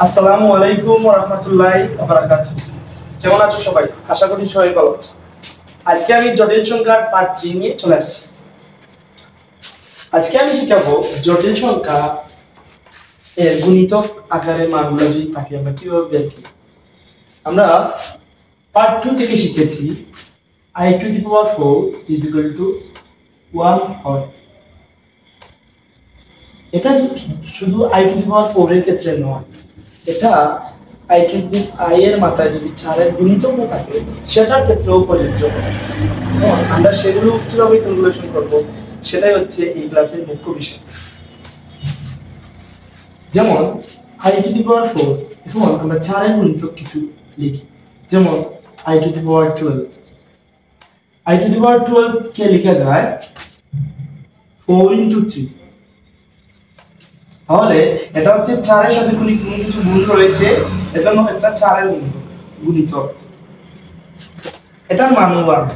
আসসালামু আলাইকুম ওয়া রাহমাতুল্লাহি ওয়া বারাকাতুহু। কেমন আছো সবাই? আশা করি সবাই ভালো আছো। আজকে আমি জটিল সংখ্যার পার্ট 3 নিয়ে চলে আসছি। আজকে আমি শিখাবো জটিল সংখ্যা এর গুণিতক আকারে মানগুলো যদি থাকে আমরা কিভাবে বের করি। আমরা পার্ট 2 থেকে শিখেছি i to the power 4 is equal to 1 হয়। এটা শুধু i টু দি পাওয়ার 4 এর ক্ষেত্রে নয়, এটা i এর মাথায় যদি 4 এর গুণিতক থাকে সেটার ক্ষেত্রেও প্রযোজ্য। আমরা সেগুলো কিভাবে ক্যালকুলেশন করব সেটাই হচ্ছে এই ক্লাসের মুখ্য বিষয়। যেমন i টু দি পাওয়ার 4, এখন আমরা 4 এর গুণিতক কিছু লিখি। যেমন i to the power 12, i to the power 12 কে লেখা যায় 4 into 3। তাহলে এটা হচ্ছে 4 এর সাথে কোনো কিছু গুণ রয়েছে, এজন্য এটা 4 এর গুণিতক। এটার মান 1।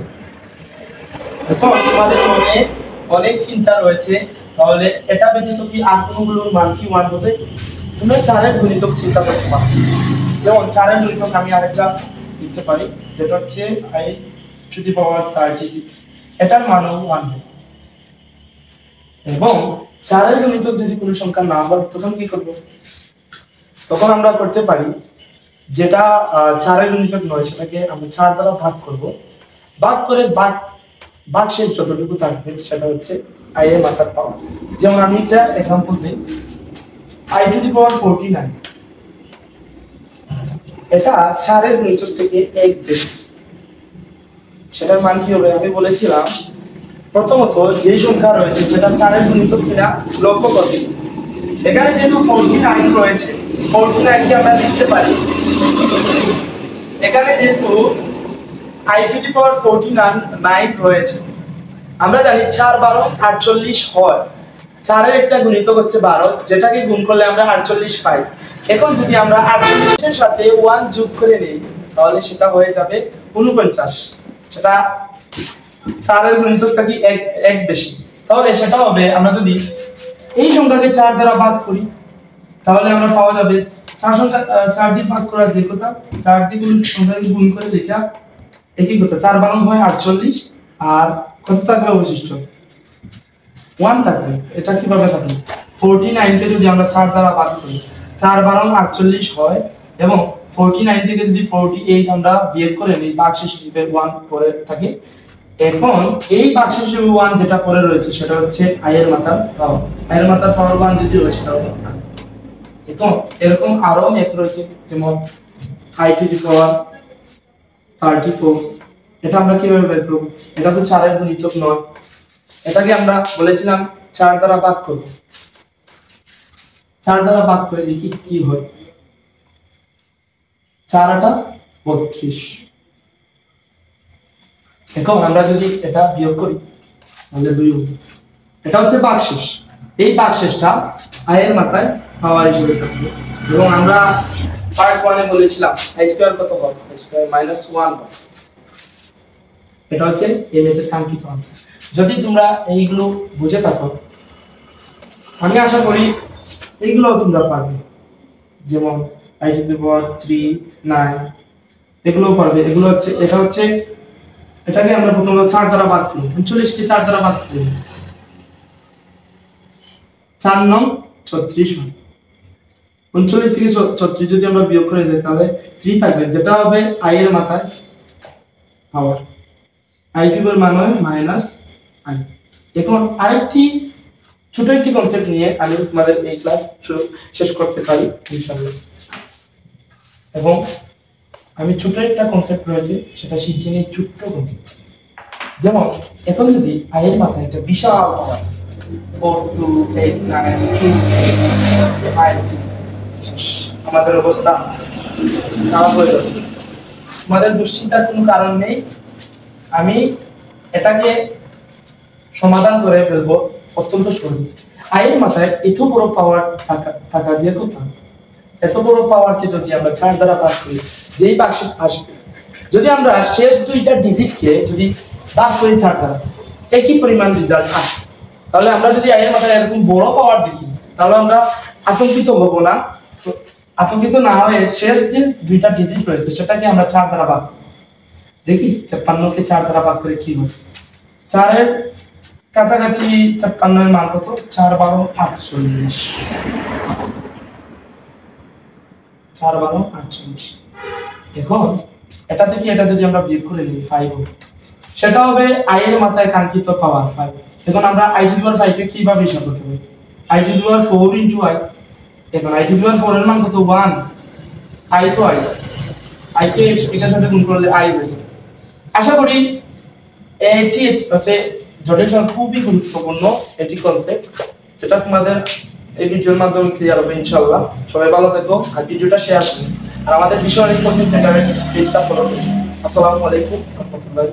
এখন তোমাদের মনে অনেক চিন্তা রয়েছে, তাহলে এটা ব্যতীত কি আর কোনগুলোর মান কি 1 হবে? তোমরা 4 এর গুণিতক চিন্তা করতে পারো। যেমন 4 এর গুণিতক আমি আরেকটা লিখতে পারি, যেটা হচ্ছে i টু দি পাওয়ার 36। এটার মান 1 হবে। এবং 4 এর গুণিতক যদি কোনো সংখ্যা না হয় তখন কি করব? তখন আমরা করতে পারি যেটা 4 এর গুণিতক নয় সেটাকে আমরা 4 দ্বারা ভাগ করব। ভাগ করে ভাগশেষ যতটুকু থাকবে সেটা হচ্ছে i এর মাথার পাওয়ার। যেমন আমি একটা एग्जांपल দেই, i টু দি পাওয়ার 49, এটা 4 এর গুণিতক থেকে 1 বেশি। সেটার মান কি হবে? আমি বলেছিলাম প্রথমত যে সংখ্যা রয়েছে সেটা 4 এর গুণিতক কিনা লক্ষ্য করবে। এখানে যেহেতু 49 রয়েছে, 49 কে আমরা লিখতে পারি, এখানে যেহেতু i টু দি পাওয়ার 49 রয়েছে, আমরা জানি 4 12 48 হয়। 4 এর একটা গুণিতক হচ্ছে 12, যেটাকে গুণ করলে আমরা 48 পাই। এখন যদি আমরা 48 এর সাথে 1 যোগ করে নেই তাহলে সেটা হয়ে যাবে 49। সেটা 4 এর গুণিতকটা কি 1 বেশি। তাহলে সেটা হবে, আমরা যদি এই সংখ্যাকে 4 দ্বারা ভাগ করি তাহলে আমরা পাওয়া যাবে 4 দিয়ে ভাগ করার যে কথা, 4 দিয়ে সংখ্যাকে গুণ করে লেখা একই কথা। 4 12 হয় 48, আর কত থাকবে অবশিষ্ট 1 থাকবে। এটা কিভাবে থাকবে? 49 কে যদি আমরা 4 দ্বারা ভাগ করি 4 12 48 হয়, এবং 49 থেকে যদি 48 আমরা বিয়োগ করে নিই ভাগশেষ হিসেবে 1 পরে থাকে। এখন এই ভাগশেষ হিসেবে 1 যেটা পরে রয়েছে সেটা হচ্ছে i এর মাথার পাওয়ার। i এর মাথার পাওয়ার 1 যদি হয় সেটা হবে 1। এখন এরকম আরো ম্যাথ রয়েছে, যেমন i টু দি পাওয়ার 34। এটা আমরা কিভাবে বের করব? এটা তো 4 এর গুণিতক নয়, এটাকে আমরা বলেছিলাম 4 দ্বারা ভাগ করব। 4 দ্বারা ভাগ করে দেখি কি হয়। 4 8 32। এখন আমরা যদি এটা বিয়োগ করি তাহলে 2 হবে। এটা হচ্ছে ভাগশেষ। এই ভাগশেষটা i এর মাথায় পাওয়ার হিসেবে থাকবে। এবং আমরা পার্ট 1 এ বলেছিলাম i স্কয়ার কত হবে? i স্কয়ার -1 হবে। এটা হচ্ছে এই ম্যাথের কাঙ্ক্ষিত আনসার। যদি তোমরা এইগুলো বুঝে থাকো, আমি আশা করি এইগুলো তোমরা পারবে। যেমন i টু দি পাওয়ার 3 9, এগুলো পারবে। এগুলো হচ্ছে, এটা হচ্ছে, এটাকে আমরা প্রথমে 4 দ্বারা ভাগ করি। 39 কে 4 দ্বারা ভাগ করি 4 9 36 হয়। 39 থেকে 36 যদি আমরা বিয়োগ করে দেই তাহলে 3 থাকবে, যেটা হবে i এর মাথায় পাওয়ার। i কিউবের মান হয় -i। এখন আরেকটি ছোট একটি কনসেপ্ট নিয়ে আমি তোমাদের এই ক্লাস শেষ করতে পারি ইনশাআল্লাহ। এবং আমি ছোট একটা কনসেপ্ট রয়েছে সেটা শিখিয়ে নিই, ছোট্ট কনসেপ্ট। যেমন এখন যদি i এর মাথায় একটা বিশাল পাওয়ার 4 2 8 9 2 আমাদের অবস্থা খারাপ হয়ে যাবে। তোমাদের দুশ্চিন্তার কোনো কারণ নেই, আমি এটাকে সমাধান করে ফেলবো অত্যন্ত সহজে। i এর মাথায় এত বড় পাওয়ার থাকা যে কথা, এত বড় পাওয়ারকে যদি আমরা 4 দ্বারা ভাগ করি, যেই ভাগশেষ আসবে, যদি আমরা শেষ দুইটা ডিজিটকে যদি ভাগ করি 4 দ্বারা, একই পরিমাণ রেজাল্ট আসে। তাহলে আমরা যদি i এর মাথায় এরকম বড় পাওয়ার দেখি তাহলে আমরা আতঙ্কিত হব না। আতঙ্কিত না হয়ে শেষ যে দুইটা ডিজিট রয়েছে সেটাকে আমরা 4 দ্বারা ভাগ করব। দেখি 53 কে 4 দ্বারা ভাগ করে কি হয়। 4 এর কাছাকাছি 53 এর মান কত? 4 12 48, 4 12 48। এখন এটা থেকে এটা যদি আমরা বিয়োগ করে নিই 5 হবে, সেটা হবে i এর মাথায় কাঙ্ক্ষিত পাওয়ার 5। এখন আমরা i টু দি পাওয়ার 5 কে কিভাবে হিসাব করতে পারি? i to the power 4 into i। এখন i টু দি পাওয়ার 4 এর মান কত? 1। i তো i কে এটার সাথে গুণ করলে i হয়ে যাবে। আশা করি এটি হচ্ছে জটিল সংখ্যা খুবই গুরুত্বপূর্ণ এটি কনসেপ্ট, যেটা তোমাদের এই ভিডিওর মাধ্যমে ক্লিয়ার হবে ইনশাআল্লাহ। সবাই ভালো থেকো আর ভিডিওটা শেয়ার করুন আর আমাদের বিষয় কোচিং সেন্টারের পেজটা ফলো করুন। আসসালামু আলাইকুম ওয়া রাহমাতুল্লাহি